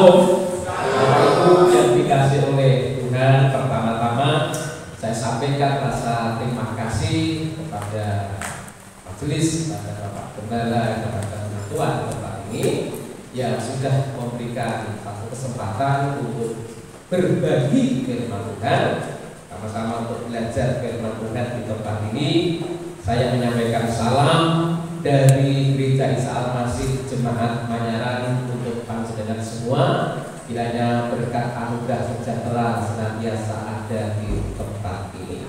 Shalom. Bapak Ibu yang dikasih oleh Tuhan, pertama-tama saya sampaikan rasa terima kasih kepada majelis, kepada Bapak Gembala, kepada Tuhan tempat ini yang sudah memberikan satu kesempatan untuk berbagi firman Tuhan, sama-sama untuk belajar firman Tuhan di tempat ini. Saya menyampaikan salam dari Gereja Isa Al-Masih Jemaat Manyaran untuk panjenengan semua. Kiranya berkat anugerah sejahtera senantiasa ada di tempat ini.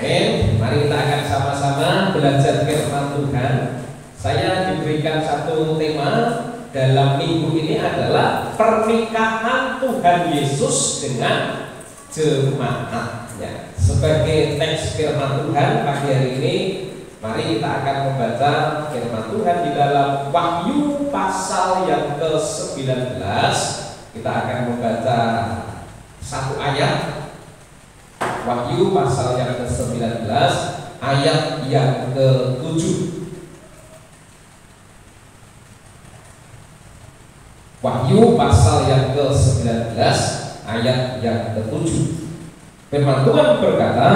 Amin. Mari kita akan sama-sama belajar firman Tuhan. Saya diberikan satu tema dalam minggu ini adalah pernikahan Tuhan Yesus dengan jemaatnya. Sebagai teks firman Tuhan pagi hari ini, mari kita akan membaca firman Tuhan di dalam Wahyu pasal yang ke-19. Kita akan membaca satu ayat, Wahyu pasal yang ke-19 ayat yang ke-7. Wahyu pasal yang ke-19 ayat yang ke-7. Firman Tuhan berkata,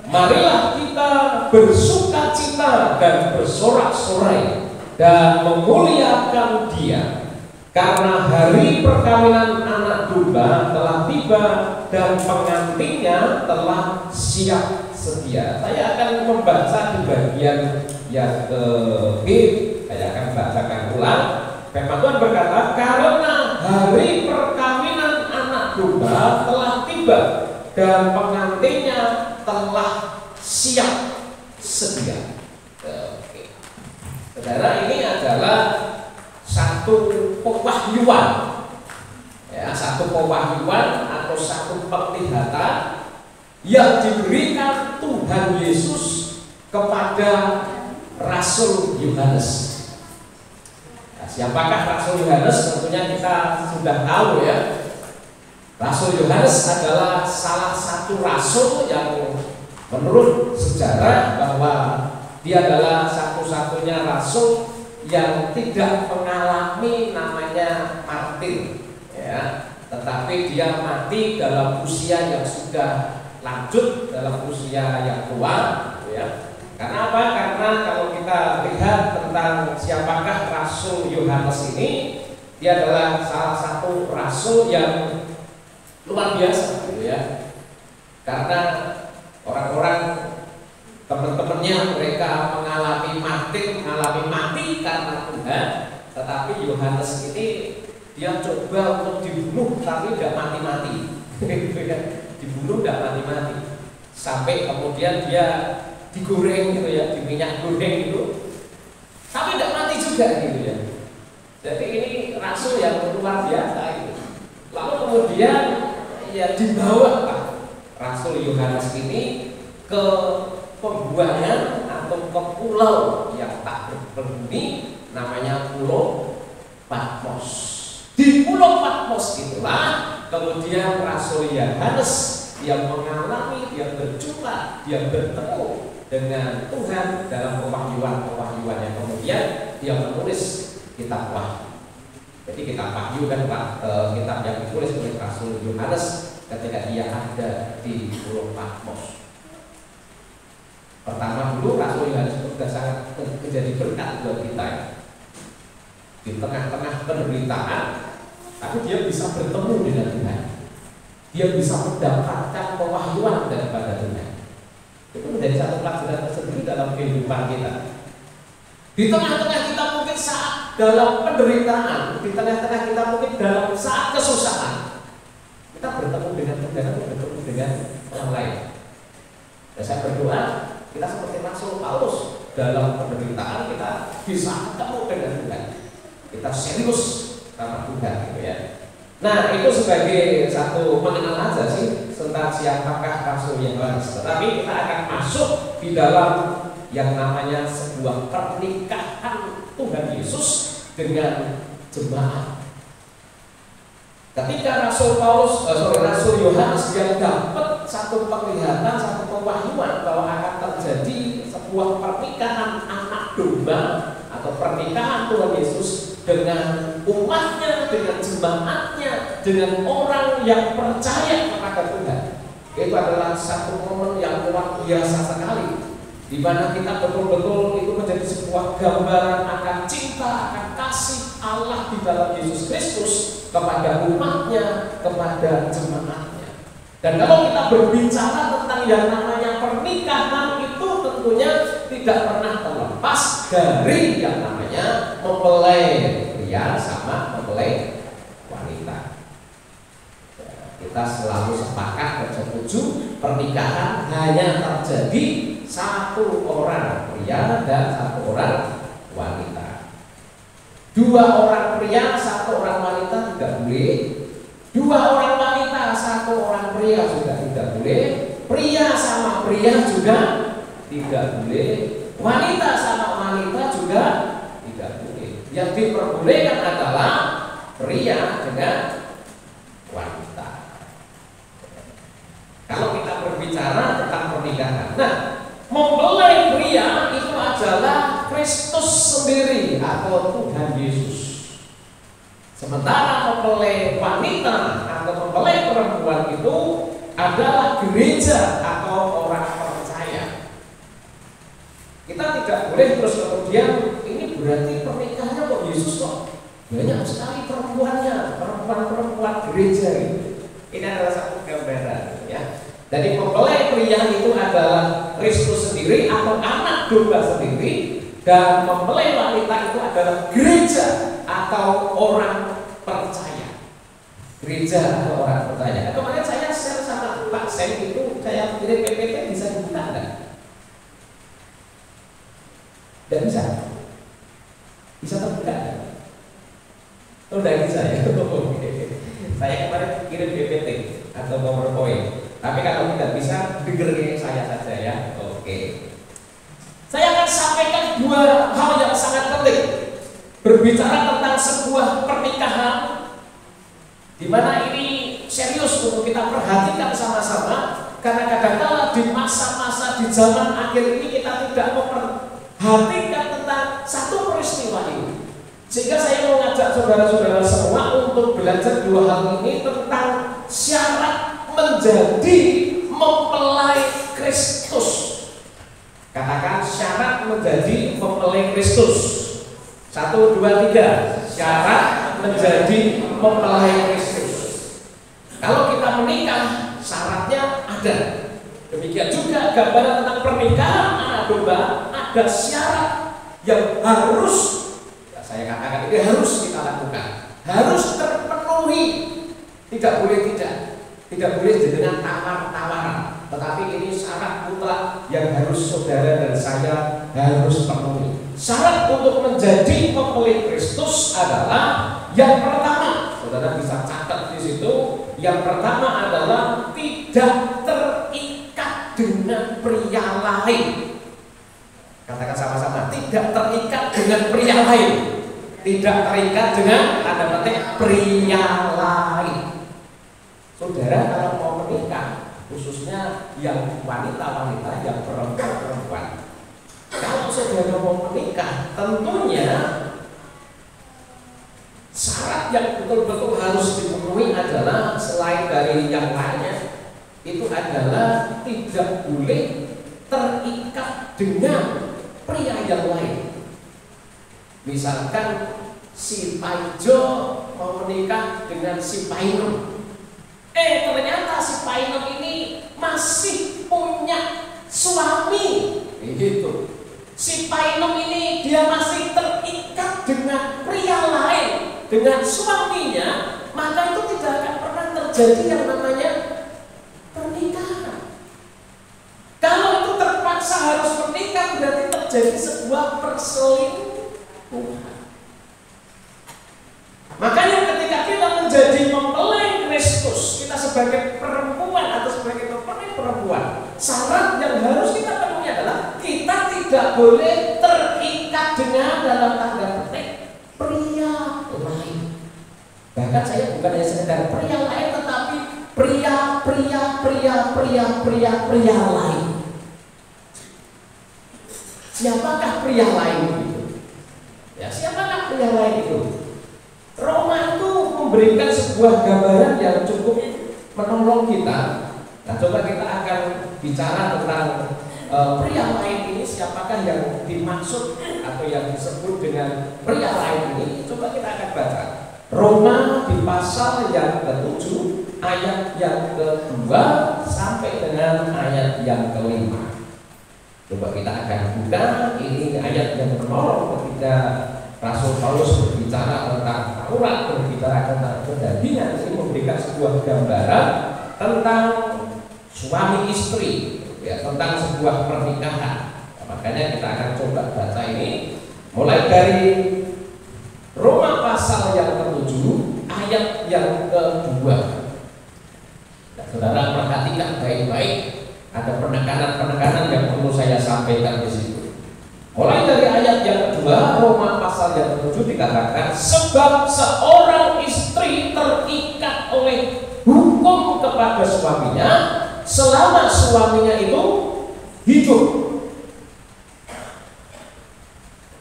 marilah kita bersukacita dan bersorak-sorai dan memuliakan Dia, karena hari perkawinan anak domba telah tiba dan pengantinnya telah siap sedia. Saya akan membaca di bagian yang ke-B. Saya akan bacakan ulang. Firman Tuhan berkata, karena hari perkawinan anak domba telah tiba dan pengantinnya telah siap sedia. Oke. Saudara, ini adalah satu pewahyuan, ya, satu pewahyuan atau satu penglihatan yang diberikan Tuhan Yesus kepada Rasul Yohanes. Nah, siapakah Rasul Yohanes? Tentunya kita sudah tahu, ya. Rasul Yohanes adalah salah satu rasul yang menurut sejarah bahwa dia adalah satu-satunya rasul yang tidak mengalami namanya martir, ya, tetapi dia mati dalam usia yang sudah lanjut, dalam usia yang tua, ya. Karena apa? Karena kalau kita lihat tentang siapakah Rasul Yohanes ini, dia adalah salah satu rasul yang luar biasa, gitu ya. Karena orang-orang teman-temannya mereka mengalami mati karena Tuhan, tetapi Yohanes ini dia coba untuk dibunuh tapi tidak mati-mati. Dibunuh tidak mati-mati, sampai kemudian dia digoreng, gitu ya, di minyak goreng itu, tapi tidak mati juga, gitu ya. Jadi ini rasul yang luar biasa itu. Lalu kemudian ya dibawa Rasul Yohanes ini ke pembuangan atau ke pulau yang tak berpenghuni, namanya Pulau Patmos. Di Pulau Patmos itulah kemudian Rasul Yohanes yang mengalami, dia berjumpa, dia bertemu dengan Tuhan dalam pewahyuan yang kemudian dia menulis kitab Wahyu. Jadi kitab Wahyu kan kitab yang ditulis oleh Rasul Yohanes ketika dia ada di Pulau Patmos. Pertama dulu Rasul Yohanes itu sudah sangat menjadi berkat buat kita, ya. Di tengah-tengah penderitaan, tapi dia bisa bertemu dengan Tuhan. Dia bisa mendapatkan pewahyuan daripada Tuhan. Itu menjadi satu pelajaran tersendiri dalam kehidupan kita. Di tengah-tengah kita mungkin saat dalam penderitaan, di tengah-tengah kita mungkin dalam saat kesusahan, kita bertemu dengan Tuhan, bertemu dengan orang lain. Dan saya berdoa kita seperti Rasul Paulus, dalam penderitaan kita bisa ketemu dengan Tuhan. Kita serius sama Tuhan, gitu ya. Nah, itu sebagai satu mengenal aja sih tentang siapakah Rasul Yohanes. Tetapi kita akan masuk di dalam yang namanya sebuah pernikahan Tuhan Yesus dengan jemaat. Ketika Rasul Yohanes dia dapat satu penglihatan, satu pewahyuan bahwa akan terjadi sebuah pernikahan anak domba atau pernikahan Tuhan Yesus dengan umatnya, dengan jemaatnya, dengan orang yang percaya kepada Tuhan. Itu adalah satu momen yang luar biasa sekali, di mana kita betul-betul itu menjadi sebuah gambaran akan cinta, akan kasih Allah di dalam Yesus Kristus kepada umatnya, kepada jemaatnya. Dan kalau kita berbicara tentang yang namanya pernikahan, itu tentunya tidak pernah terlepas dari yang namanya mempelai pria sama mempelai wanita. Kita selalu sepakat dan setuju pernikahan hanya terjadi satu orang pria dan satu orang wanita. Dua orang pria, satu orang wanita tidak boleh. Dua orang wanita, satu orang pria juga tidak boleh. Pria sama pria juga tidak boleh. Wanita sama wanita juga tidak boleh. Yang diperbolehkan adalah pria dengan wanita. Kalau kita berbicara tentang pernikahan, nah, mempelai pria itu adalah Kristus sendiri atau Tuhan Yesus. Sementara mempelai wanita atau mempelai perempuan itu adalah gereja atau orang percaya. Kita tidak boleh terus kemudian ini berarti pernikahannya kok Yesus kok banyak sekali perempuannya, perempuan-perempuan gereja gitu. Ini adalah satu gambaran, ya. Jadi mempelai pria itu adalah Kristus sendiri atau anak domba sendiri, dan mempelai wanita itu adalah gereja atau orang percaya. Gereja atau orang percaya. Kemarin saya share sama Pak Sen itu, saya kirim PPT, bisa dibuka enggak? Tidak bisa. Bisa terbuka? Oh, tidak bisa ya. Saya kemarin kirim PPT atau PowerPoint. Tapi kalau tidak bisa, dengerin saya saja ya. Oke. Saya akan sampaikan dua hal yang sangat penting. Berbicara tentang sebuah pernikahan, di mana ini serius untuk kita perhatikan sama-sama, karena kadang-kala di masa-masa di zaman akhir ini kita tidak memperhatikan tentang satu peristiwa ini. Sehingga saya mau ngajak saudara-saudara semua untuk belajar dua hal ini tentang syarat menjadi mempelai Kristus. Katakan syarat menjadi mempelai Kristus. 1, 2, 3. Syarat menjadi mempelai Kristus. Kalau kita menikah, syaratnya ada. Demikian juga gambaran tentang pernikahan anak domba, ada syarat yang harus, ya saya katakan ini harus kita lakukan, harus terpenuhi, tidak boleh tidak. Tidak boleh dengan tawar-tawaran, tetapi ini syarat mutlak yang harus saudara dan saya harus penuhi. Syarat untuk menjadi mempelai Kristus adalah yang pertama, saudara bisa catat di situ. Yang pertama adalah tidak terikat dengan pria lain. Katakan sama-sama, tidak terikat dengan pria lain. Tidak terikat dengan tanda petik pria lain. Saudara kalau mau menikah, khususnya yang wanita-wanita, yang perempuan-perempuan, kalau saudara mau menikah, tentunya syarat yang betul-betul harus dipenuhi adalah selain dari yang lainnya, itu adalah tidak boleh terikat dengan pria yang lain. Misalkan si Paijo mau menikah dengan si Painem, ternyata si Painem ini masih punya suami, gitu. Si Painem ini dia masih terikat dengan pria lain, dengan suaminya, maka itu tidak akan pernah terjadi yang namanya pernikahan. Kalau itu terpaksa harus menikah, berarti terjadi sebuah perselingkuhan. Makanya ketika kita menjadi mempelai Kristus, kita sebagai perempuan atau sebagai mempelai perempuan, syarat yang harus kita penuhi adalah kita tidak boleh terikat dengan dalam tanda petik pria lain. Bahkan saya bukan hanya sekedar pria lain, tetapi pria lain. Siapakah pria lain itu? Ya, siapakah pria lain itu? Roma itu memberikan sebuah gambaran yang cukup menolong kita. Nah, coba kita akan bicara tentang pria lain ini, siapakah yang dimaksud atau yang disebut dengan pria lain ini. Coba kita akan baca Roma di pasal yang ke-7 ayat yang ke-2 sampai dengan ayat yang ke-5. Coba kita akan buka, ini ayat yang menolong ketika Rasul Paulus berbicara tentang Taurat, berbicara tentang pendandingan. Ini memberikan sebuah gambaran tentang suami istri, ya, tentang sebuah pernikahan. Nah, makanya kita akan coba baca ini mulai dari Roma pasal yang ke-7 ayat yang ke-2. Nah, saudara perhatikan baik-baik, ada penekanan-penekanan yang perlu saya sampaikan di situ. Mulai dari ayat yang kedua, Roma pasal yang ke-7 dikatakan, sebab seorang istri terikat oleh hukum kepada suaminya selama suaminya itu hidup.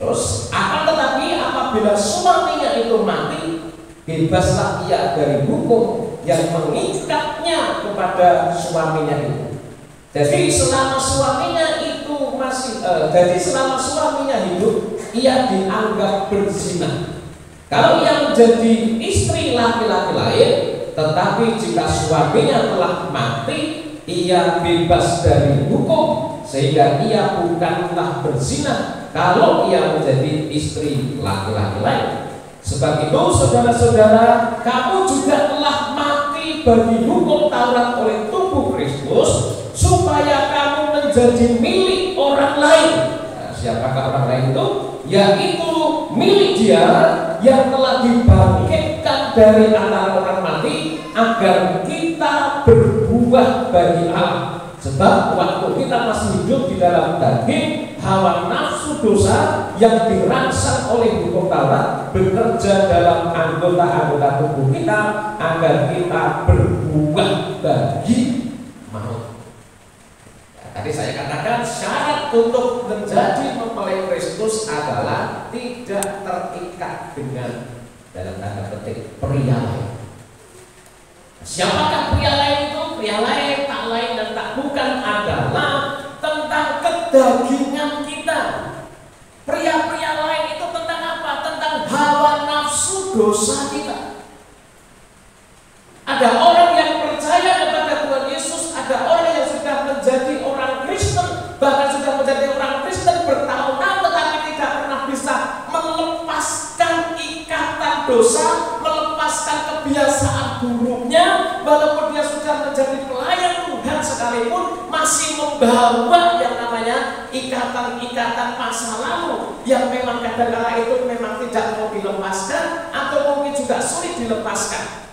Terus akan tetapi apabila suaminya itu mati, bebaslah ia dari hukum yang mengikatnya kepada suaminya itu. Jadi selama suaminya itu selama suaminya hidup, ia dianggap berzina. Kalau ia menjadi istri laki-laki lain, tetapi jika suaminya telah mati, ia bebas dari hukum, sehingga ia bukanlah berzina kalau ia menjadi istri laki-laki lain. Sebab itu saudara-saudara, kamu juga telah mati bagi hukum Taurat oleh tubuh Kristus, supaya kamu menjadi milik orang lain. Nah, siapakah orang lain itu? Yaitu milik Dia yang telah dibangkitkan dari antara orang mati, agar kita berbuah bagi Allah. Sebab waktu kita masih hidup di dalam daging, hawa nafsu dosa yang dirangsang oleh hukum Taurat bekerja dalam anggota-anggota tubuh kita, agar kita berbuah bagi maut. Tadi saya katakan syarat untuk menjadi mempelai Kristus adalah tidak terikat dengan, dalam tanda petik, pria lain. Siapakah pria lain itu? Pria lain tak lain dan tak bukan adalah tentang kedagingan kita. Pria-pria lain itu tentang apa? Tentang hawa nafsu dosa kita. Ada orang yang percaya kepada Tuhan Yesus, ada orang yang sudah menjadi orang Kristen, bahkan sudah menjadi orang Kristen bertahun-tahun, tetapi tidak pernah bisa melepaskan ikatan dosa, melepaskan kebiasaan buruknya. Walaupun dia sudah menjadi pelayan Tuhan sekalipun, masih membawa yang namanya ikatan-ikatan masa lalu yang memang kadang-kala itu memang tidak mau dilepaskan, atau mungkin juga sulit dilepaskan.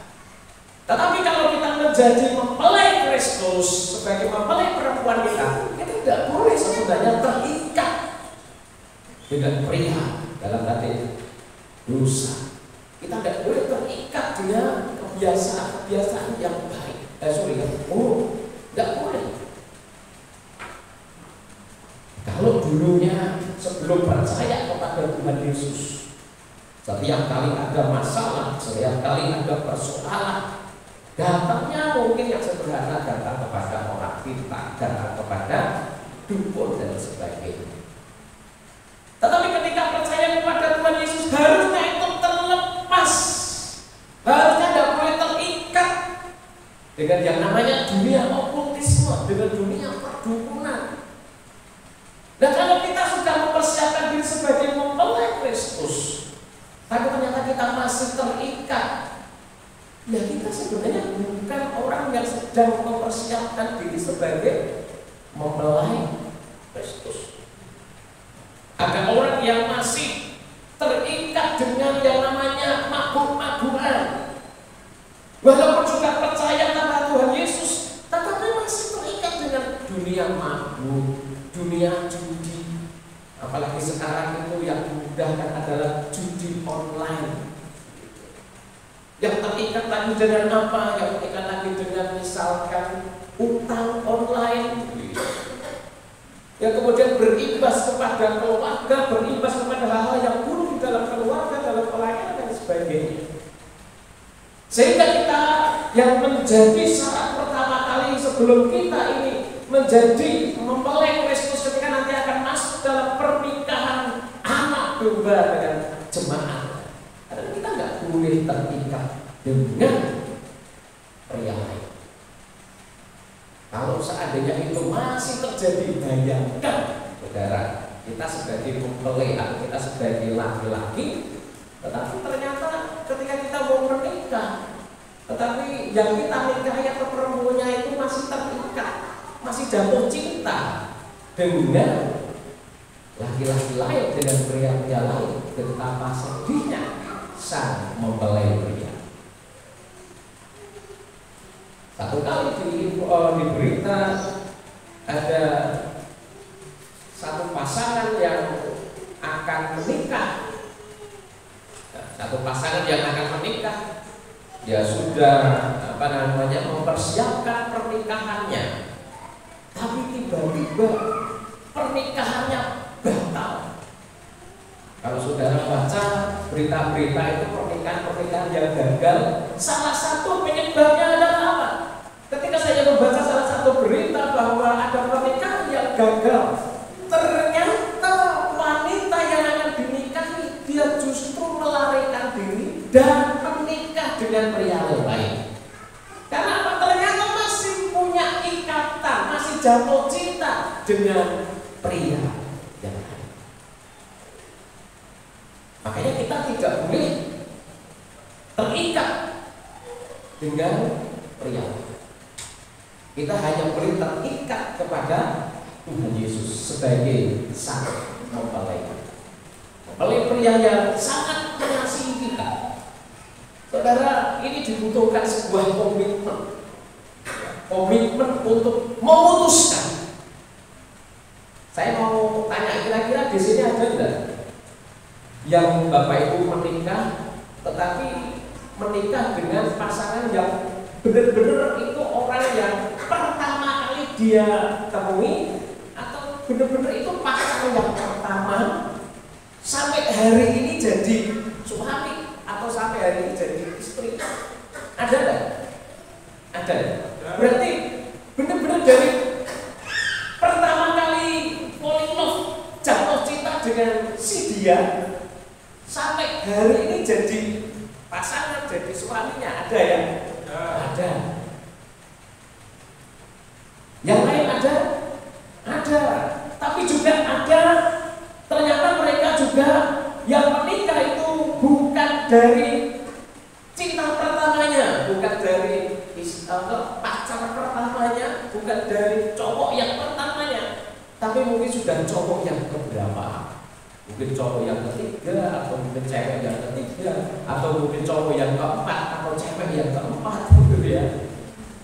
Tetapi kalau kita menjadi mempelai Kristus, sebagai mempelai perempuan kita tidak boleh sebenarnya terikat dengan pria dalam hati dosa. Kita tidak boleh terikat dengan kebiasaan-kebiasaan yang baik. Tidak boleh. Kalau dulunya sebelum percaya kepada Tuhan Yesus, setiap kali ada masalah, setiap kali ada persoalan, datangnya mungkin yang sederhana, datang kepada orang pintar, datang kepada dukun dan sebagainya. Tetapi ketika percaya kepada Tuhan Yesus, harusnya itu terlepas, harusnya tidak boleh terikat dengan yang namanya dunia okultisme, dengan dunia perdukunan. Dan kalau kita sudah mempersiapkan diri sebagai mempelai Kristus, tapi ternyata kita masih terikat, ya kita sebenarnya bukan orang yang sedang mempersiapkan diri sebagai mempelai Kristus. Ada orang yang masih terikat dengan yang namanya mabuk-mabukan, walaupun sudah percaya kepada Tuhan Yesus, tetapi masih terikat dengan dunia mabuk, dunia judi. Apalagi sekarang itu yang dimudahkan adalah judi online. Yang terikat lagi dengan apa? Yang terikat lagi dengan misalkan utang online, yang kemudian berimbas kepada keluarga, berimbas kepada hal-hal yang buruk di dalam keluarga, dalam pelayanan dan sebagainya. sebagainya. Sehingga kita yang menjadi syarat pertama kali sebelum kita ini menjadi mempelai Kristus ketika nanti akan masuk dalam pernikahan anak domba dengan jemaat. Karena kita nggak boleh terikat dengan pria lain. Kalau seandainya itu masih terjadi, bayangkan saudara, kita sebagai mempelai atau kita sebagai laki-laki, tetapi ternyata ketika kita mau menikah, tetapi yang kita nikahi atau perempuannya itu masih terikat, masih jatuh cinta dengan laki-laki lain, dengan pria-pria lain. Betapa sedihnya sang mempelai pria. Satu kali di berita ada satu pasangan yang akan menikah. Satu pasangan yang akan menikah, dia sudah mempersiapkan pernikahannya, tapi tiba-tiba pernikahannya batal. Kalau saudara baca berita-berita itu pernikahan yang gagal, salah satu penyebabnya adalah apa? Ketika saya membaca salah satu berita bahwa ada pernikahan yang gagal, ternyata wanita yang akan dinikahi dia justru melarikan diri dan menikah dengan pria lain. Karena apa? Ternyata masih punya ikatan, masih jatuh cinta dengan pria yang lain. Makanya kita tidak boleh terikat dengan pria lain. Kita hanya boleh terikat kepada Tuhan Yesus sebagai sang mempelai. Mempelai pria yang sangat mengasihi kita. Saudara, ini dibutuhkan sebuah komitmen. Komitmen untuk memutuskan. Saya mau tanya, kira-kira di sini ada enggak yang Bapak Ibu menikah, tetapi menikah dengan pasangan yang benar-benar itu orang yang pertama kali dia temui, atau benar-benar itu pasangan yang pertama sampai hari ini jadi suami atau sampai hari ini jadi istri? Ada enggak? Ada. Berarti benar-benar dari pertama kali falling love, jatuh cinta dengan si dia, sampai hari ini jadi pasangan, jadi suaminya. Ada ya? Ada. Yang lain ada? Ada. Tapi juga ada, ternyata mereka juga yang menikah itu bukan dari cinta pertamanya, bukan dari pacar pertamanya, bukan dari cowok yang pertamanya, tapi mungkin sudah cowok yang keberapa, mungkin cowok yang ketiga, atau mungkin cewek yang ketiga, atau mungkin cowok yang keempat, atau cewek yang keempat, gitu ya.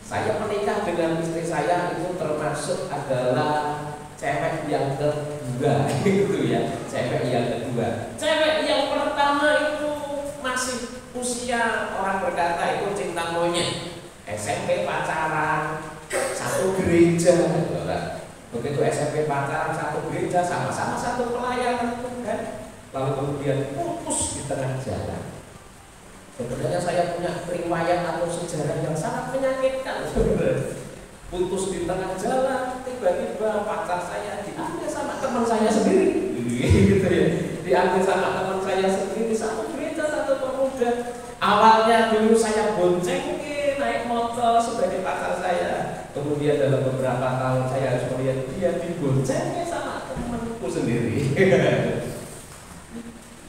Saya menikah dengan istri saya itu termasuk adalah cewek yang kedua, gitu ya, cewek yang kedua. Cewek yang pertama itu masih usia, orang berkata itu cinta monyet, SMP pacaran, satu gereja, begitu SMP pacaran satu gereja, sama-sama satu pelayanan, kan? Lalu kemudian putus di tengah jalan. Sebenarnya saya punya riwayat atau sejarah yang sangat menyakitkan, sebenarnya. Putus di tengah jalan, tiba-tiba pacar saya diambil sama teman saya sendiri, gitu ya. Diambil sama teman saya sendiri, satu gereja, satu pemuda. Awalnya dulu saya boncengin naik motor sebagai pacar saya. Kemudian dalam beberapa tahun saya harus melihat dia diboncengin sama temanku sendiri.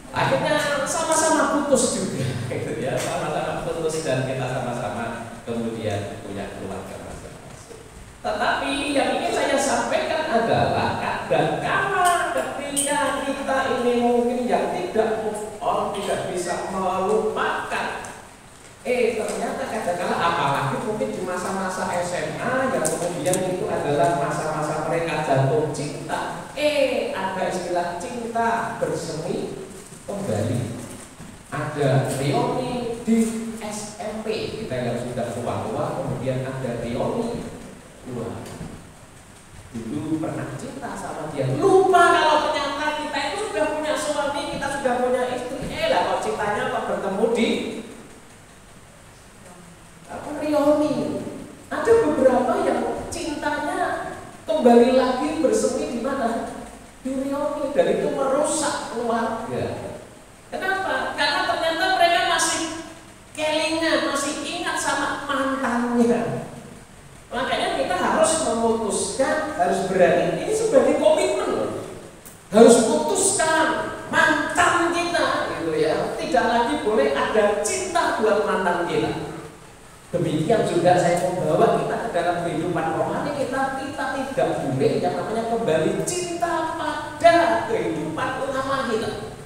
Akhirnya sama-sama putus juga, gitu ya, sama-sama putus dan kita sama-sama kemudian punya keluarga masing-masing. Tetapi yang ingin saya sampaikan adalah kadang-kala ketika kita ini mungkin yang tidak move on, tidak bisa melupakan, ternyata kadang-kala apalagi mungkin di masa-masa SMA yang kemudian itu adalah masa-masa mereka jatuh cinta, ada istilah cinta bersemi kembali, ada reuni di SMP. Kita yang sudah tua-tua kemudian ada reuni. Wah, dulu pernah cinta sama dia, lupa kalau ternyata kita itu sudah punya suami, kita sudah punya istri. Lah kok cintanya kok bertemu di reuni. Ada beberapa yang cintanya kembali lagi bersemi di mana? Di reuni, dan itu merusak keluarga. Kenapa? Karena ternyata mereka masih kelingan, masih ingat sama mantannya. Makanya kita harus memutuskan, harus berani. Ini sebagai komitmen loh. Harus putuskan mantan kita, gitu ya. Tidak lagi boleh ada cinta buat mantan kita. Demikian juga saya membawa kita ke dalam kehidupan rohani kita tidak boleh yang namanya kembali cinta pada kehidupan lama kita.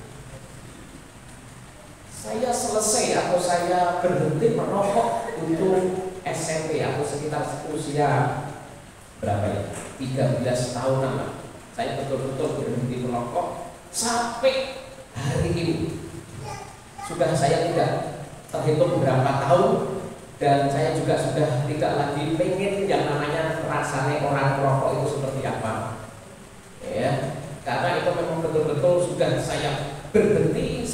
Saya selesai atau saya berhenti merokok untuk SMP atau sekitar usia berapa ya? 13 tahunan. Saya betul-betul berhenti merokok sampai hari ini. Sudah saya tidak terhitung berapa tahun, dan saya juga sudah tidak lagi pengen yang namanya rasanya orang merokok itu seperti apa. Ya, karena itu memang betul-betul sudah saya berhenti.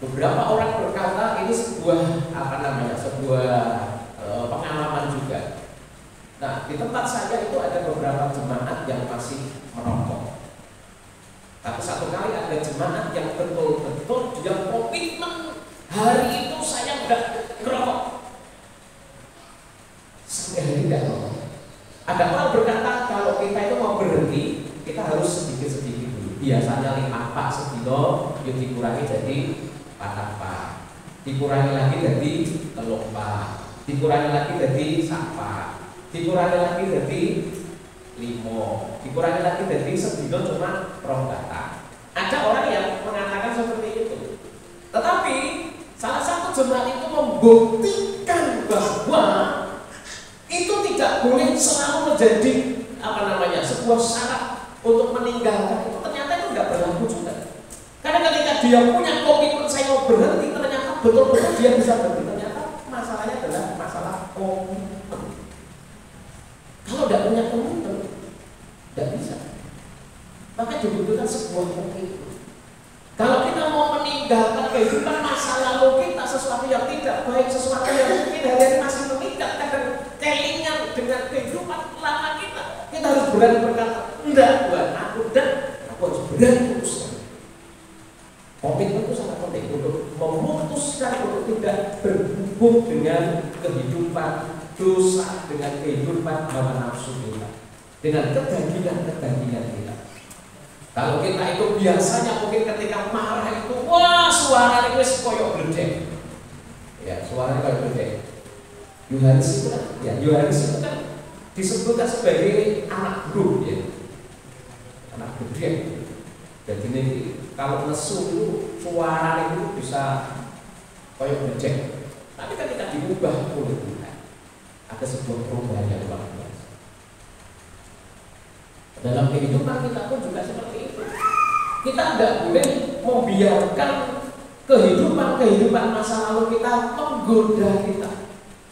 Beberapa orang berkata ini sebuah sebuah pengalaman juga. Nah, di tempat saya itu ada beberapa jemaat yang masih merokok. Tapi satu kali ada jemaat yang betul-betul dia komitmen, hari itu saya enggak merokok. Sampai hari enggak merokok. Ada orang berkata kalau kita itu mau berhenti, kita harus sedikit-sedikit dulu. Biasanya 5 pak sedino, yuk dikurangi jadi 4 pak. Dikurangi lagi jadi 3 pak. Dikurangi lagi jadi 1 pak. Dikurangi lagi jadi 5. Dikurangi lagi jadi sedino cuma 2 kata. Ada orang yang mengatakan seperti itu. Tetapi salah satu jemaat itu membuktikan bahwa itu tidak boleh selalu menjadi sebuah syarat untuk meninggalkan. Itu ternyata itu nggak berlaku juga. Karena ketika dia punya komitmen saya mau berhenti, ternyata betul-betul dia bisa berhenti. Ternyata masalahnya adalah masalah komitmen. Kalau tidak punya komitmen, tidak bisa. Maka dibutuhkan sebuah komitmen. Kalau kita mau meninggalkan kehidupan masa lalu kita, sesuatu yang tidak baik, sesuatu yang mungkin hari-hari masih mengikat dan kelingan dengan kehidupan lama kita harus berani berkata, enggak buat aku, dan aku harus berani putuskan. Komitmen itu sangat penting untuk memutuskan untuk tidak berhubung dengan kehidupan dosa, dengan kehidupan hawa nafsu kita, dengan kedagingan kita. Kalau kita itu biasanya mungkin ketika marah itu, wah suara itu koyok gledek. Ya, suara koyok gledek. Yohanes itu kan disebutkan sebagai anak grup, ya. Anak gede. Jadi ini kalau nesu itu suara itu bisa koyok gledek. Tapi ketika diubah oleh Tuhan, ada sebuah perubahan yang luar biasa. Dalam kehidupan kita pun juga seperti itu. Kita tidak boleh membiarkan kehidupan masa lalu kita menggoda kita.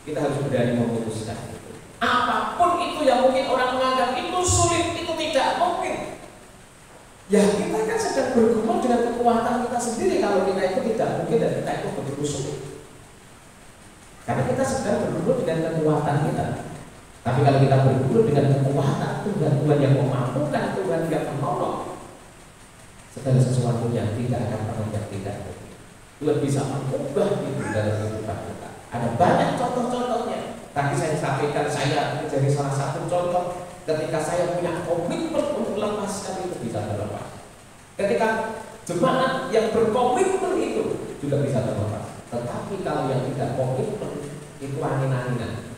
Kita harus berani memutuskan itu. Apapun itu yang mungkin orang menganggap itu sulit, itu tidak mungkin. Ya kita kan sedang bergumul dengan kekuatan kita sendiri. Kalau kita itu tidak mungkin dan kita itu begitu sulit. Karena kita sedang bergumul dengan kekuatan kita. Tapi kalau kita bergumul dengan kekuatan Tuhan yang memampukan, Tuhan yang menolong, segala sesuatu yang tidak akan pernah tidak. Tuhan bisa mengubah itu dalam kehidupan kita. Ada banyak contoh-contohnya. Tadi saya sampaikan, saya menjadi salah satu contoh. Ketika saya punya komitmen untuk lepaskan itu bisa terlepas. Ketika jemaat yang berkomitmen itu juga bisa terlepas. Tetapi kalau yang tidak komitmen itu angin-anginan.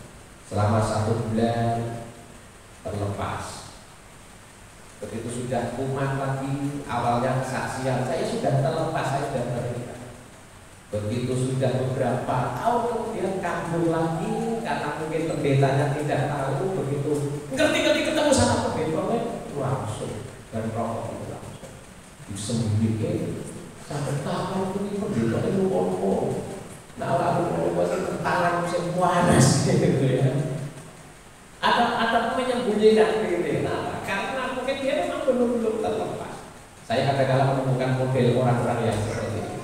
Selama 1 bulan terlepas. Begitu sudah kumat lagi, awalnya kesaksian, saya sudah terlepas, saya sudah berikan. Begitu sudah beberapa tahun kemudian kabur lagi karena mungkin pendetanya tidak tahu. Begitu ngerti-ngerti ketemu sama pendetanya langsung dan rokok itu langsung disembunyikan. Sampai kapan ini pendetanya lupa. Nah, lalu tangan musim panas gitu ya. Ada menyembunyikan diri. Nah, karena mungkin dia memang belum terlepas. Saya kadang-kadang menemukan model orang-orang yang seperti itu.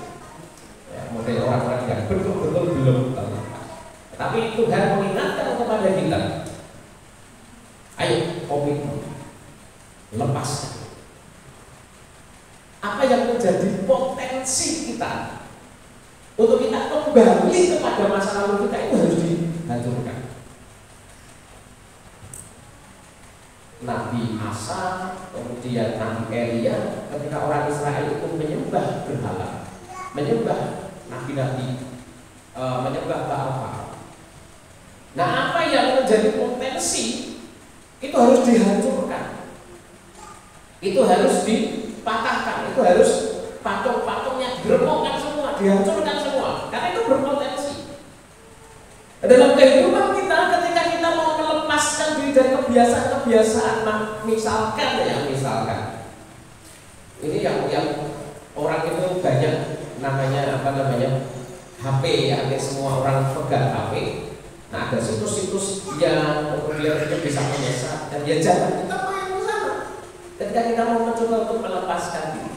Ya, sebagai orang-orang yang betul-betul belum terlepas. Tapi Tuhan mengingatkan kepada kita, ayo komitmen, lepaskan. Apa yang menjadi potensi kita untuk kita kembali kepada masa lalu kita itu harus dihancurkan. Nabi Asa, kemudian Nabi Elia, ketika orang Israel itu menyembah berhala, menyembah nabi-nabi, menyembah Baal. Nah, apa yang menjadi potensi itu harus dihancurkan, itu harus dipatahkan, itu harus patung-patungnya diremukkan semua, dihancurkan semua, karena itu berpotensi. Dalam kehidupan kita, ketika kita mau melepaskan diri dari kebiasaan-kebiasaan, misalkan ini yang orang itu banyak namanya HP ya, semua orang pegang HP. Nah, ada situs-situs yang kemudian itu bisa menyesat dan ya jangan kita main ke sana. Ketika kita mau mencoba untuk melepaskan diri.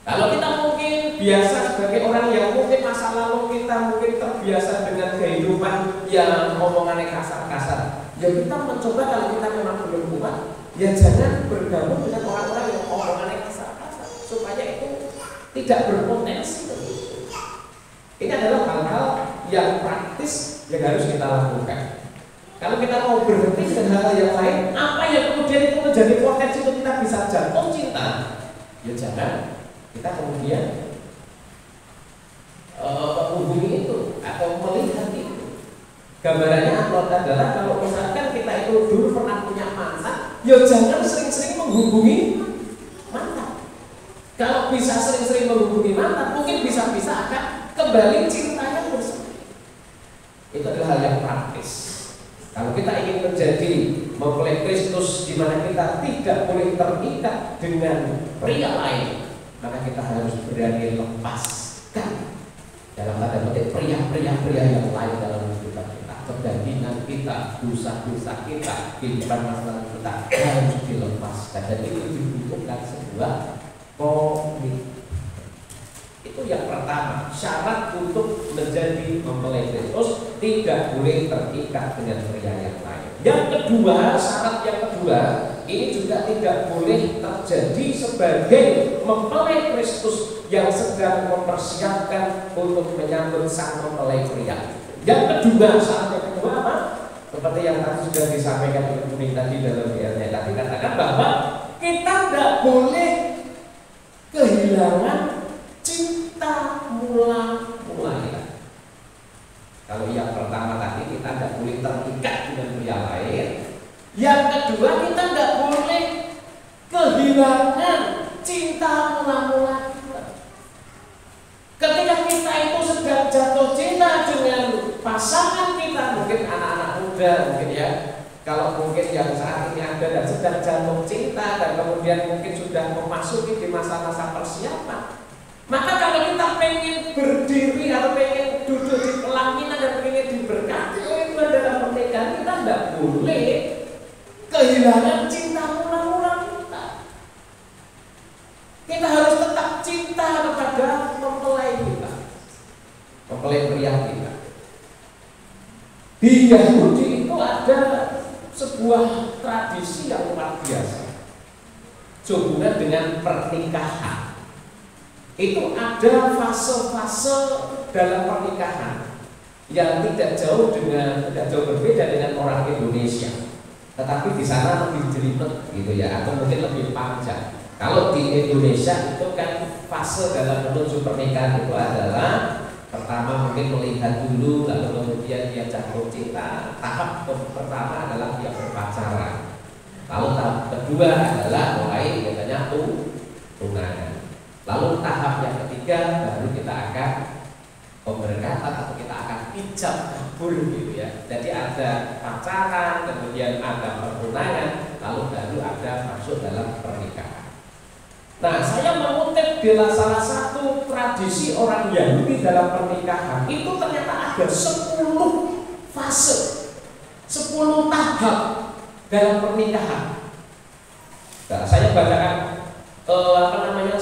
Kalau kita mungkin biasa sebagai orang yang mungkin masa lalu kita mungkin terbiasa dengan kehidupan yang omongannya kasar-kasar, ya kita mencoba kalau kita memang belum kuat, ya jangan bergabung dengan orang-orang yang omongannya kasar-kasar supaya itu tidak berpotensi. Ini adalah hal-hal yang praktis yang harus kita lakukan. Kalau kita mau berhenti dengan hal yang lain, apa yang kemudian itu menjadi potensi untuk kita bisa jatuh cinta, ya jangan kita kemudian menghubungi itu atau melihat itu. Gambarannya adalah kalau misalkan kita itu dulu pernah punya mantan, ya jangan sering-sering menghubungi mantan. Kalau bisa sering-sering menghubungi mantan, mungkin bisa-bisa akan kembali cintanya bersama. Itu adalah hal yang praktis. Kalau kita ingin menjadi mempelai Kristus di mana kita tidak boleh terikat dengan pria lain, maka kita harus berani lepaskan dalam tanda petik pria-pria yang lain dalam kehidupan kita, kebandian kita, dosa-dosa kita, kehidupan masalah kita harus dilepaskan, dan itu dibutuhkan sebuah komitmen. Itu yang pertama, syarat untuk menjadi mempelai Kristus tidak boleh terikat dengan pria yang lain. Yang kedua, syarat yang kedua, ini juga tidak boleh terjadi sebagai mempelai Kristus yang sedang mempersiapkan untuk menyambut sang mempelai pria. Yang kedua, syarat yang kedua apa? Seperti yang tadi sudah disampaikan oleh Buni tadi dalam BR-nya tadi, katakan bahwa kita tidak boleh kehilangan cinta mula-mula kita. Kalau yang pertama tadi kita tidak boleh terikat dengan pria lain. Yang kedua, kita tidak boleh kehilangan cinta mula-mula kita. Ketika kita itu sedang jatuh cinta dengan pasangan kita, mungkin anak-anak muda mungkin ya, kalau mungkin yang saat ini ada dan sedang jatuh cinta dan kemudian mungkin sudah memasuki di masa-masa persiapan, maka kalau kita pengen berdiri atau pengen duduk di pelaminan dan pengen diberkati oleh Tuhan dalam pernikahan, kita tidak boleh kehilangan cinta mula-mula kita. Kita harus tetap cinta kepada mempelai kita, mempelai pria kita. Di Yahudi itu ada sebuah tradisi yang luar biasa, sehubungan dengan pernikahan. Itu ada fase-fase dalam pernikahan yang tidak jauh berbeda dengan orang Indonesia, tetapi di sana lebih jelimet gitu ya, atau mungkin lebih panjang. Kalau di Indonesia itu kan fase dalam menuju pernikahan itu adalah pertama mungkin melihat dulu, lalu kemudian dia jatuh cinta. Tahap pertama adalah dia berpacaran. Lalu tahap kedua adalah mulai biasanya tunangan. Lalu tahap yang ketiga baru kita akan pemberkatan atau kita akan ijab kabul gitu ya. Jadi ada pacaran, kemudian ada pertunangan, lalu baru ada masuk dalam pernikahan. Nah, saya mengutip di salah satu tradisi orang Yahudi dalam pernikahan, itu ternyata ada 10 fase, 10 tahap dalam pernikahan. Nah, saya bacakan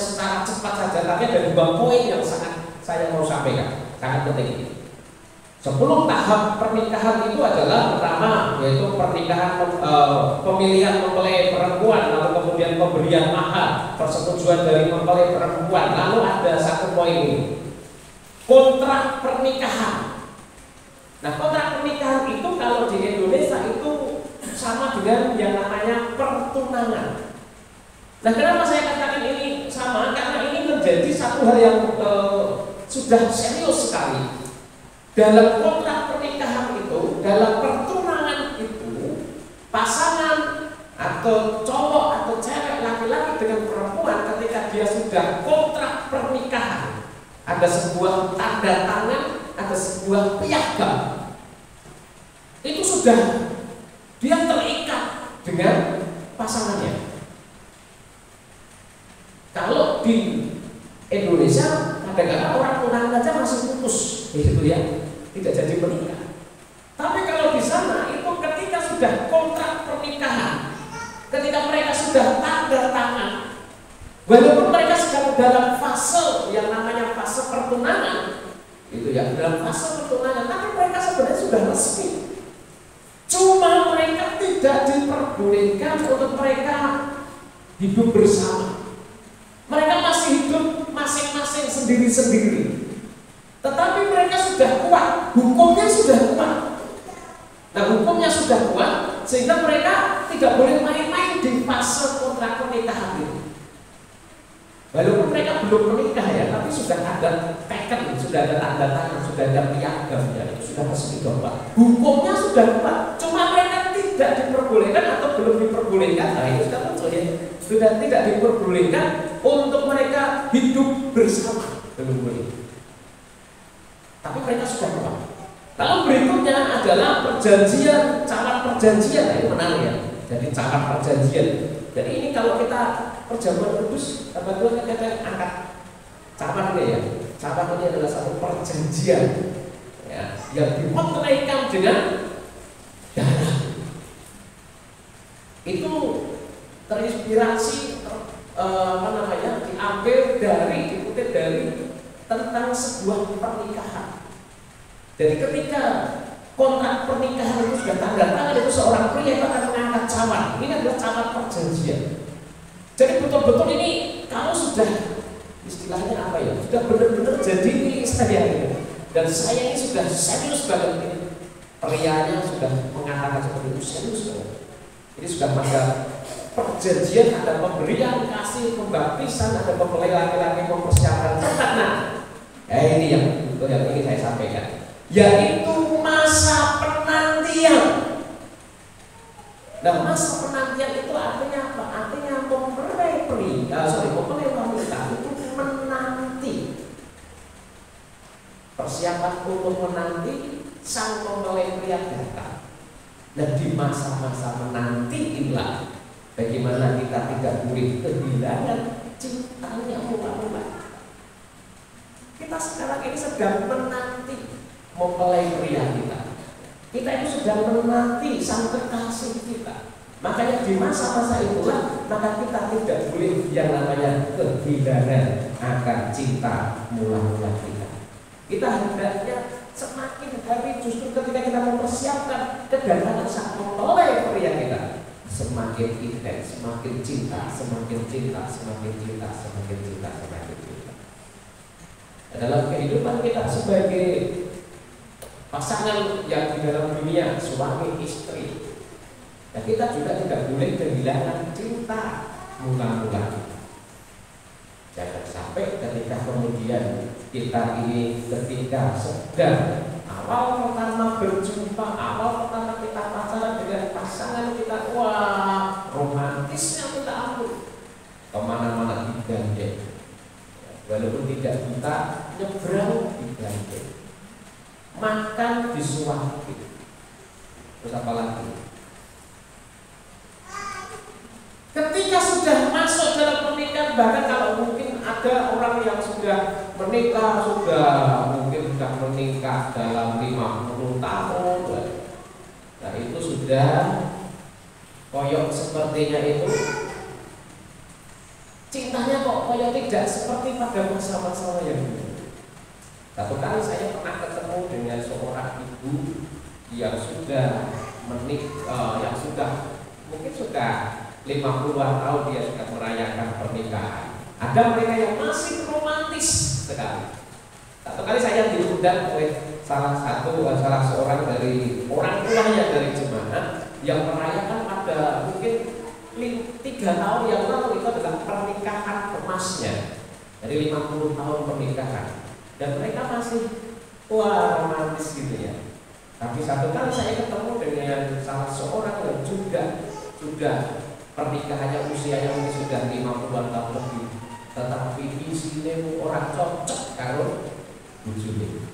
secara cepat saja, tapi ada 2 poin yang sangat saya mau sampaikan, sangat penting. 10 tahap pernikahan itu adalah pertama yaitu pernikahan pemilihan mempelai perempuan, lalu kemudian pemberian mahar, persetujuan dari mempelai perempuan, lalu ada satu poin ini, kontrak pernikahan. Nah, kontrak pernikahan itu kalau di Indonesia itu sama dengan yang namanya pertunangan. Nah, kenapa saya katakan ini sama? Karena ini menjadi satu hal yang sudah serius sekali. Dalam kontrak pernikahan itu, dalam pertunangan itu, pasangan atau cowok atau cewek, laki-laki dengan perempuan ketika dia sudah kontrak pernikahan, ada sebuah tanda tangan, ada sebuah piagam, itu sudah dia terikat dengan pasangannya. Kalau di Indonesia kadang-kadang orang tunangan aja masih putus, gitu ya, tidak jadi menikah. Tapi kalau di sana itu ketika sudah kontrak pernikahan, ketika mereka sudah tanda tangan, walaupun mereka sedang dalam fase yang namanya fase pertunangan, itu ya, dalam fase pertunangan, tapi mereka sebenarnya sudah resmi. Cuma mereka tidak diperbolehkan untuk mereka hidup bersama. Mereka masih hidup masing-masing sendiri-sendiri. Tetapi mereka sudah kuat, hukumnya sudah kuat. Nah, hukumnya sudah kuat sehingga mereka tidak boleh main-main di fase kontrak pernikahan ini. Walaupun mereka belum menikah ya, tapi sudah ada teken, sudah ada tanda tangan, sudah ada piagam ya, itu sudah resmi kuat. Hukumnya sudah kuat, cuma mereka tidak diperbolehkan atau belum diperbolehkan. Nah, itu sudah muncul ya. Sudah tidak diperbolehkan untuk mereka hidup bersama, belum boleh. Tapi mereka sudah kuat. Lalu berikutnya adalah perjanjian, camat perjanjian. Nah, ini menarik ya. Jadi camat perjanjian. Jadi ini kalau kita perjamuan kudus, kebetulan kita angkat camat ini ya. Camat ini adalah satu perjanjian ya, yang dimeteraikan dengan darah. Itu terinspirasi diambil dari, dikutip dari tentang sebuah pernikahan. Jadi ketika kontrak pernikahan itu sudah tanda tangan, itu seorang pria itu akan mengangkat camat. Ini adalah camat perjanjian. Jadi betul-betul ini kamu sudah, istilahnya apa ya, sudah benar-benar jadi milik saya ini. Dan saya ini sudah serius banget ini. Prianya sudah mengatakan seperti itu, serius banget. Ini sudah pada perjanjian, ada pemberian kasih, pembaptisan, ada mempelai laki-laki mempersiapkan tempat. Nah, ini yang ingin saya sampaikan, yaitu masa penantian. Nah, masa penantian itu artinya apa? Artinya mempelai wanita itu menanti, persiapan untuk menanti sang mempelai pria datang. Dan di masa-masa menanti inilah bagaimana kita tidak boleh kehilangan cintanya mula-mula. Kita sekarang ini sedang menanti mempelai pria kita. Kita ini sedang menanti sang kekasih kita. Makanya di masa-masa itulah maka kita tidak boleh yang namanya kehilangan akan cinta mula-mula kita. Kita hendaknya semakin hari justru ketika kita mempersiapkan kedatangan sang mempelai pria kita, semakin intens, semakin cinta, semakin cinta, semakin cinta, semakin cinta, semakin cinta. Dalam kehidupan kita sebagai pasangan yang di dalam dunia suami istri, dan kita juga tidak boleh kehilangan cinta mula-mula. Jangan sampai ketika kemudian kita ini ketika sedang awal pertama berjumpa, awal pertama kita pacaran dengan pasangan kita, wah romantisnya kita ampun, kemana-mana digandeng, walaupun tidak kita nyebrang digandeng, makan disuapin, terus apa lagi? Ketika sudah masuk dalam pernikahan, bahkan kalau mungkin ada orang yang sudah menikah, mungkin sudah menikah dalam 50 tahun, nah itu sudah koyok sepertinya itu cintanya kok koyok tidak seperti pada masa-masa yang dulu. Satu kali saya pernah ketemu dengan seorang ibu yang sudah yang sudah mungkin sudah 50-an tahun dia sudah merayakan pernikahan. Ada mereka yang masih romantis sekali. Satu kali saya diundang oleh salah seorang dari orang tuanya dari jemaat yang merayakan pada mungkin 3 tahun yang lalu, itu adalah pernikahan emasnya dari 50 tahun pernikahan, dan mereka masih romantis gitu ya. Tapi satu kali saya ketemu dengan salah seorang yang juga sudah pernikahannya usianya mungkin sudah 50-an tahun lebih, tetapi isinya orang cocok karo bojone.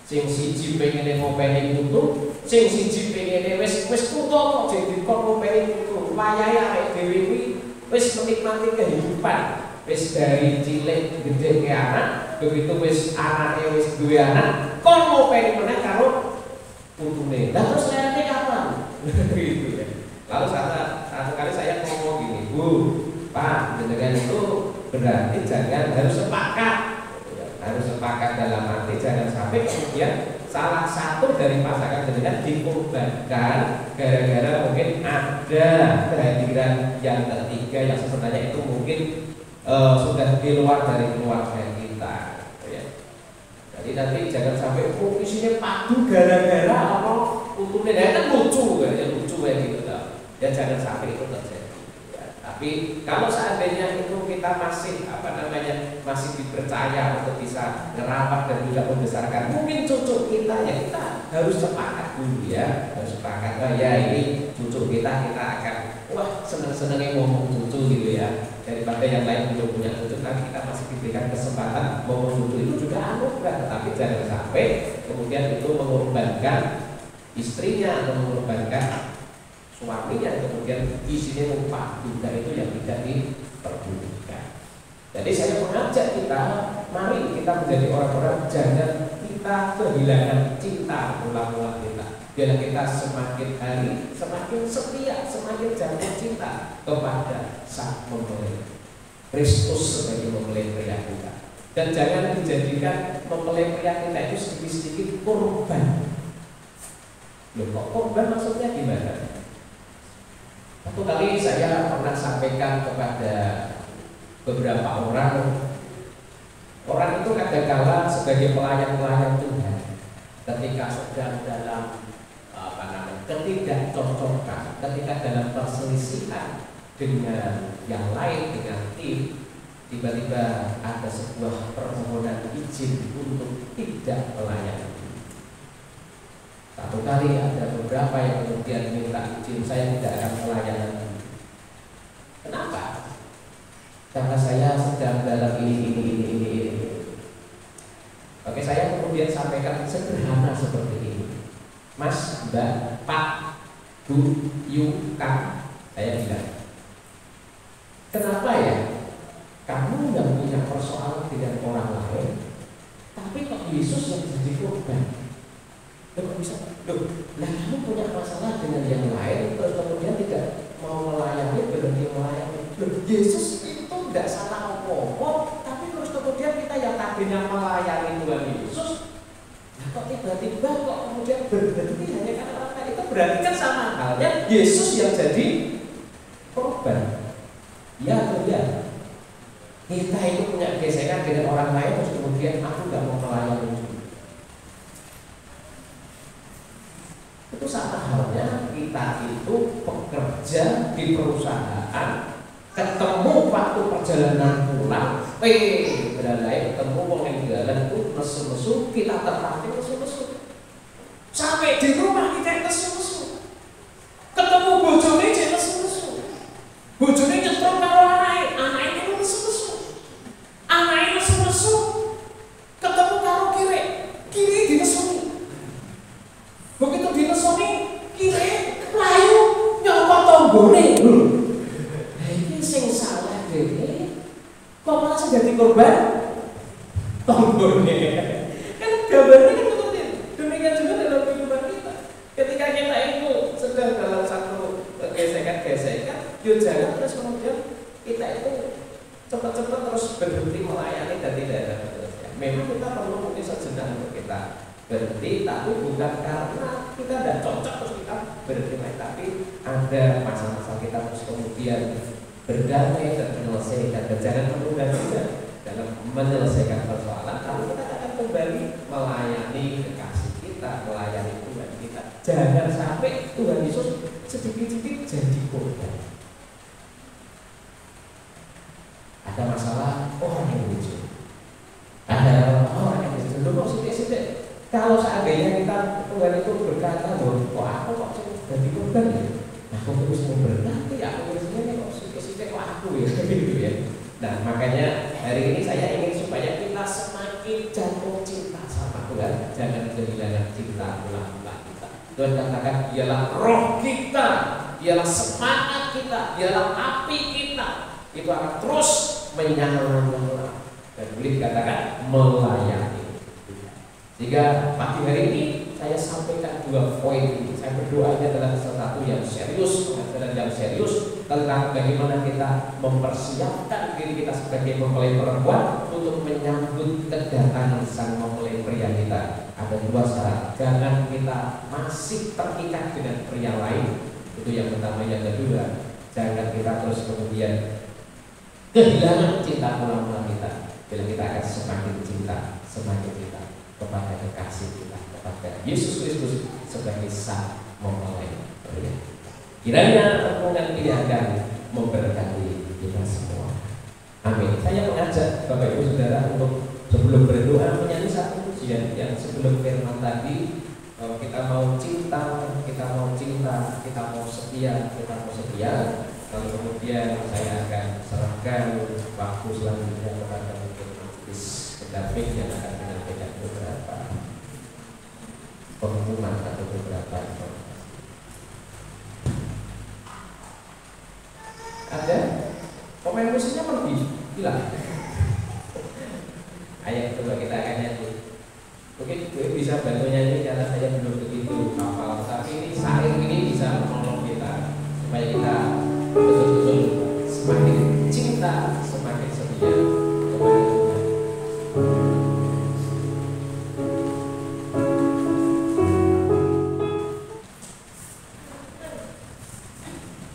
Sing siji pengene ngopeni putu, sing siji pengene wis putu kok jadi kok ngopeni putu. Wayahe arek dhewe kuwi wis menikmati kehidupan. Wis dari cilik gede ke anak, begitu wis anake wis duwe anak, kok ngopeni meneh karo putune. Lah terus liyane kapan? Gitu ya. Lalu satu kali saya ngomong gini, Bu, Pak, jenengan itu berarti jangan harus sepakat dalam arti jangan sampai kemudian salah satu dari pasangan jenengan dikorbankan gara-gara mungkin ada kehadiran yang ketiga yang sebenarnya itu mungkin sudah di luar dari keluarga kita, ya. Jadi nanti jangan sampai isinya padu gara-gara apa utuhnya kan lucu kan ya, lucu kayak gitu lah. Ya jangan sampai itu terjadi. Tapi kalau seandainya itu kita masih masih dipercaya untuk bisa ngerawat dan juga membesarkan mungkin cucu kita, ya kita harus sepakat dulu ya, harus sepakat ya ini cucu kita akan seneng-senengnya ngomong cucu gitu ya, daripada yang lain belum punya cucu nanti kita masih diberikan kesempatan ngomong cucu itu juga anugerah, tapi jangan sampai kemudian itu mengorbankan istrinya atau mengorbankan suaminya, kemudian isinya lupa juga itu yang tidak diperdulikan. Jadi saya mengajak kita, mari kita menjadi orang-orang, jangan kita kehilangan cinta mula-mula kita. Biar kita semakin hari semakin setia, semakin jatuh cinta kepada Sang Mempelai Kristus sebagai mempelai pria kita. Dan jangan dijadikan mempelai pria kita itu sedikit-sedikit korban. Loh, kok korban maksudnya gimana? Satu kali saya pernah sampaikan kepada beberapa orang itu kadang-kala sebagai pelayan-pelayan Tuhan, ketika sedang dalam ketidakcocokan, ketika dalam perselisihan dengan yang lain, dengan tim, tiba-tiba ada sebuah permohonan izin untuk tidak melayani. Satu kali ada beberapa yang kemudian minta izin, saya tidak akan melayani. Kenapa? Karena saya sedang dalam ini. Oke, saya kemudian sampaikan sederhana seperti ini. Mas, Mbak, Pak, Bu, Yu, Kang, saya bilang, kenapa ya kamu yang punya persoalan dengan orang lain, tapi kok Yesus yang jadi korban? Loh, bisa? Nah kamu punya masalah dengan yang lain, terus kemudian tidak mau melayani, berhenti melayani. Loh, Yesus itu tidak salah apa-apa, tapi terus kemudian kita yang tadinya melayani Tuhan Yesus, nah kok tiba-tiba kok kemudian berhenti hanya karena orang lain. Itu berarti kan sama halnya Yesus yang jadi korban. Ya atau ya? Kita itu punya gesekan dengan orang lain, terus kemudian aku tidak mau melayani. Itu sama halnya kita itu bekerja di perusahaan, ketemu waktu perjalanan pulang, beralai ketemu wong yang jalan itu nesu-nesu, kita tertarik nesu-nesu. Sampai di rumah kita nesu-nesu. Ketemu bojone aja nesu-nesu. Bojone nyetrum karo anake nesu-nesu. Anake nesu-nesu. Ketemu karo kiri dinesuni. Begitu dinesuni, kiri layu nyopot tonggone. Nah ini sing salah dene. Kok malah jadi korban tonggone. Kan gambarnya kan seperti itu. Demikian juga dalam kehidupan kita. Ketika kita itu sedang dalam satu gesekan, yuk jangan terus kemudian kita itu cepat-cepat terus berhenti melayani dan tidak ada. Memang kita perlu mungkin saja senang untuk kita berhenti, tapi bukan karena kita tidak cocok terus kita berhenti, tapi ada masa-masa kita terus kemudian berdamai dan menyelesaikan. Dan jangan menunda juga dalam menyelesaikan persoalan, kalau kita akan kembali melayani kekasih kita, melayani Tuhan kita. Jangan sampai Tuhan Yesus sedikit-sedikit jadi korban. Ada masalah orang yang lucu, ada orang yang lucu. Lu kok sidik-sidik? Kalau seandainya kita Tuhan itu berkata, kok aku kok jadi korban ya? Aku terus mau berarti aku terusnya kok sidik-sidik kok aku ya, gitu ya. Nah makanya hari ini saya ingin supaya kita semakin jatuh cinta sama Tuhan, jangan kehilangan cinta ulang-ulang kita. Tuhan katakan ialah roh kita, ialah semangat kita, ialah api kita, itu akan terus menyala-nyala dan boleh dikatakan melayani. Sehingga pagi hari ini saya sampaikan 2 poin ini. Saya berdoanya adalah sesuatu yang serius, pengajaran yang serius tentang bagaimana kita mempersiapkan diri kita sebagai mempelai perempuan untuk menyambut kedatangan sang mempelai pria kita. Ada 2 syarat. Jangan kita masih terikat dengan pria lain. Itu yang pertama. Yang kedua, jangan kita terus kemudian kehilangan cinta mula-mula kita. Bila kita akan semakin cinta, semakin kita kepada kekasih kita, kepada Yesus Kristus sebagai sang mempelai pria. Kiranya renungan ini akan memberkati kita semua. Amin. Saya mengajak Bapak Ibu Saudara untuk sebelum berdoa menyanyi satu pujian yang sebelum firman tadi. Kita mau cinta, kita mau cinta, kita mau setia, kita mau setia. Lalu kemudian saya akan serahkan waktu selanjutnya kepada mungkin majelis pendamping yang akan menyampaikan beberapa pengumuman atau beberapa informasi. Ada pemain musiknya pergi, hilang. Ayo coba kita akan nyanyi. Mungkin gue bisa bantu nyanyi karena saya belum begitu hafal, tapi ini syair ini bisa menolong kita supaya kita betul-betul semakin cinta, semakin setia kepada Tuhan.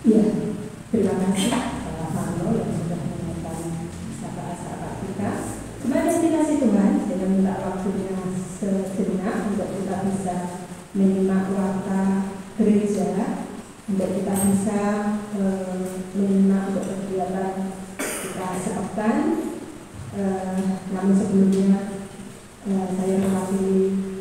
Iya, terima kasih Pak Mano yang sudah menyampaikan sahabat-sahabat kita. Sebagai dikasih Tuhan, saya minta waktunya sejenak untuk kita bisa menyimak warta gereja, untuk kita bisa menyimak untuk kegiatan kita sepekan. Namun sebelumnya saya mewakili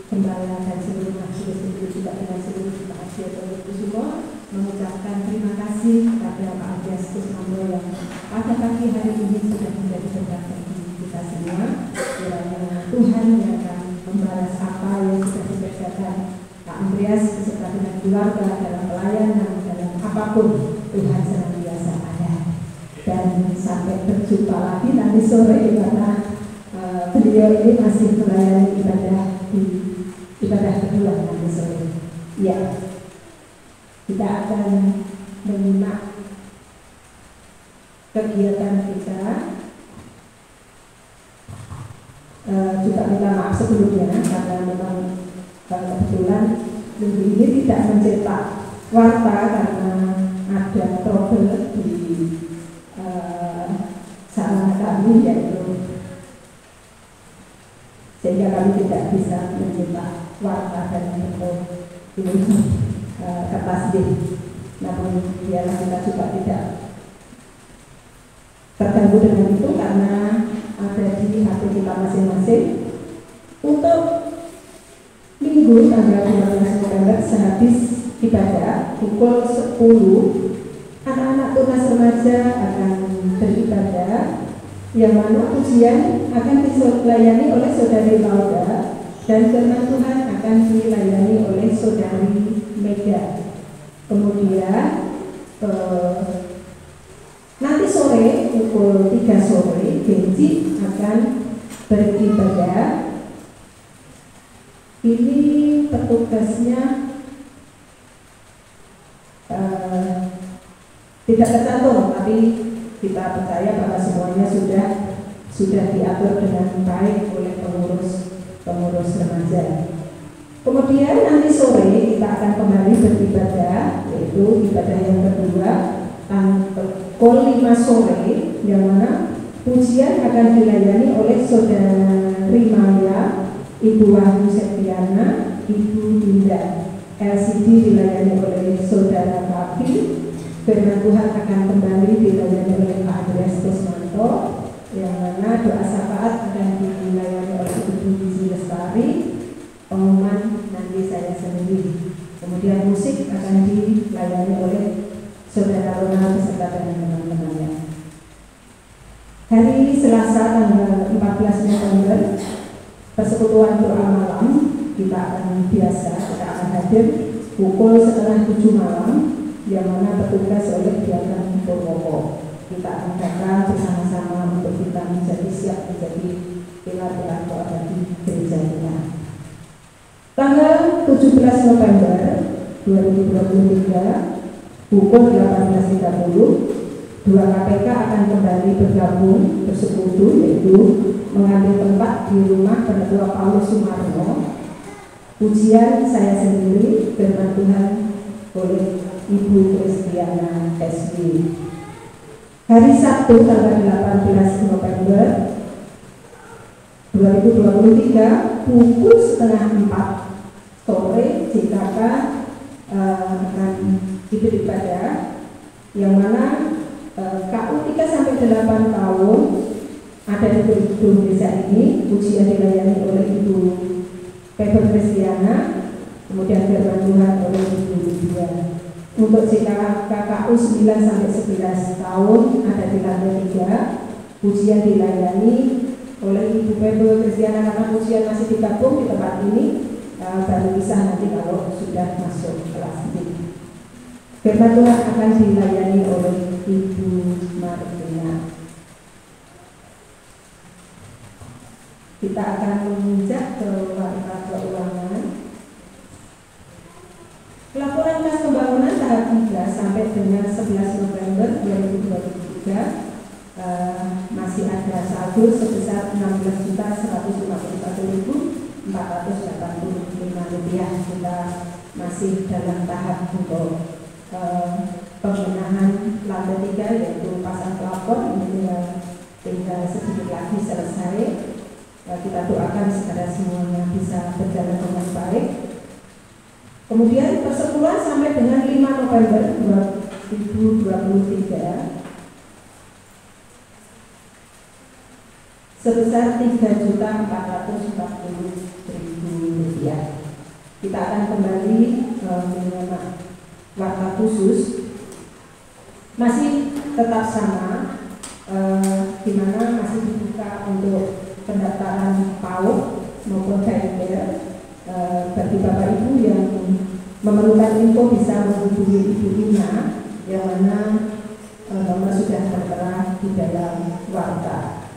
gembala dan seluruh majelis juga dengan seluruh jemaat Gereja Kusumo mengucapkan terima kasih kepada Pak Agustus Mambo yang pada pagi hari ini sudah menjadi berkat bagi kita semua. Kiranya Tuhan yang akan membalas apa yang sudah dikerjakan Pak Andreas beserta dengan keluarga dalam pelayanan, dalam apapun Tuhan senantiasa ada. Dan sampai berjumpa lagi nanti sore karena beliau ini masih melayani ibadah kedua nanti sore. Ya, kita akan menyimak kegiatan kita. Juga minta maaf sebelumnya karena memang kebetulan minggu ini tidak mencetak warta karena ada trouble di sana kami, yaitu sehingga kami tidak bisa mencetak warta dan ini kertas D. Namun biarlah kita juga tidak terganggu dengan itu karena ada di HP kita masing-masing. Untuk Minggu tanggal 12 November sehabis ibadah pukul 10, anak-anak tunas remaja akan beribadah, yang mana pujian akan dilayani oleh Saudari Lauda dan firman Tuhan akan dilayani oleh Saudari Mega. Kemudian nanti sore pukul 3 sore Benji akan beribadah. Ini petugasnya tidak tercantum, tapi kita percaya bahwa semuanya sudah diatur dengan baik oleh pengurus pengurus remaja. Kemudian nanti sore kita akan kembali beribadah, yaitu ibadah yang kedua pukul 5 sore, yang mana pujian akan dilayani oleh Saudari Maya, Ibu Wahyu Septiana, Ibu Dinda. LCD dilayani oleh Saudara Papi. Firman Tuhan akan kembali dilayani oleh Pak Andreas Kusmanto, yang mana doa syafaat akan dilayani oleh Ibu Gizi Lestari. Pengumuman nanti saya sendiri. Kemudian musik akan dilayani oleh Saudara Ronald beserta dengan teman-temannya. Hari Selasa tanggal 14 November, persekutuan doa malam kita akan hadir pukul 6:30 malam, yang mana bertugas oleh Diakan Purwopo. Kita akan datang bersama-sama untuk kita menjadi siap menjadi pilar-pilar doa bagi gereja kita. Tanggal 17 November 2023 pukul 18.30, dua KPK akan kembali bergabung bersekutu, yaitu mengambil tempat di rumah Penetua Paulus Sumarno. Pujian saya sendiri, firman Tuhan oleh Ibu Kristiana SB. Hari Sabtu tanggal 18 November 2023 pukul 3:30 sore JKK akan beribadah, yang mana KU 3 sampai 8 tahun ada di gedung desa ini. Pujian dilayani oleh Ibu Pebel Kristiana, kemudian firman Tuhan oleh Ibu Lydia. Untuk KKU 9 sampai 11 tahun ada di lantai 3. Pujian dilayani oleh Ibu Pebel Kristiana, karena pujian masih digabung di tempat ini, baru bisa nanti kalau sudah masuk kelas ini. Firman Tuhan akan dilayani oleh Ibu Martina. Kita akan menginjak ke warta keuangan. Laporan kas pembangunan tahap 3 sampai dengan 11 November 2023 masih ada saldo sebesar Rp61.151.485. Kita masih dalam tahap untuk pembenahan lantai 3, yaitu pasang pelapor. Ini tinggal sedikit lagi selesai. Kita doakan secara semuanya bisa berjalan dengan baik. Kemudian persepuluhan sampai dengan 5 November 2023 sebesar Rp3.440.000. Kita akan kembali menyimak warta khusus, masih tetap sama, di mana masih dibuka untuk pendaftaran PAUD maupun TNR. Bagi Bapak Ibu yang memerlukan info bisa menghubungi Ibu Ina, yang mana nomor sudah tertera di dalam warta.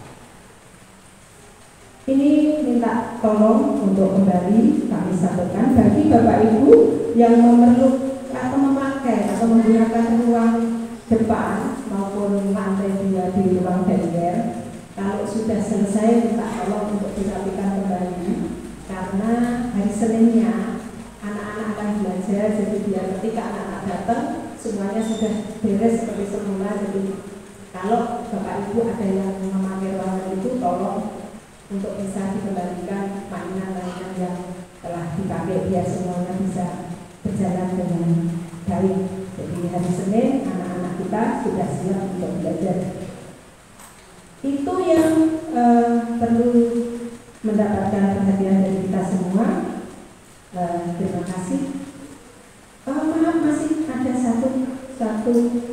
Ini minta tolong untuk kembali kami sampaikan bagi Bapak Ibu yang memerlukan atau memakai atau menggunakan ruang depan maupun lantai 2 di ruang DPR. Kalau sudah selesai, minta tolong untuk dirapikan kembali, karena hari Seninnya anak-anak akan belajar. Jadi biar ketika anak-anak datang semuanya sudah beres seperti semula. Jadi kalau Bapak Ibu ada yang memakai ruangan itu, tolong untuk bisa dikembalikan mainan-mainan yang telah dipakai biar semuanya bisa berjalan dengan baik. Jadi hari Senin anak-anak kita sudah siap untuk belajar. Itu yang perlu mendapatkan perhatian dari kita semua. Terima kasih. Maaf, masih ada satu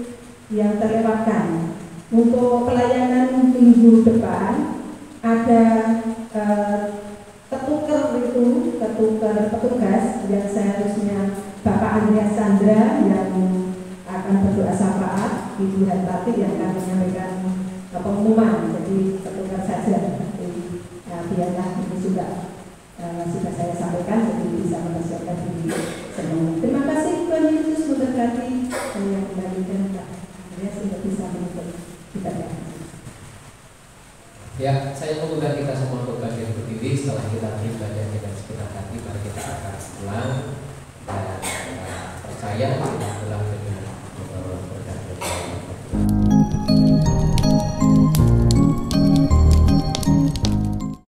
yang terlewatkan. Untuk pelayanan minggu depan ada ketukar petugas yang seharusnya Bapak Andreas Sandra yang akan berdoa syafaat, Ibu Hartati yang akan menyampaikan pengumuman. Jadi petugas saja. Biarlah ini sudah saya sampaikan, jadi bisa mempersiapkan diri semua. Terima kasih, Tuhan Yesus memberkati. Kami kembalikan Pak Andreas untuk bisa menutup kita. Ya, saya mengundang kita semua untuk bangkit berdiri. setelah kita beribadah dengan segenap hati, mari kita akan pulang dan percaya kita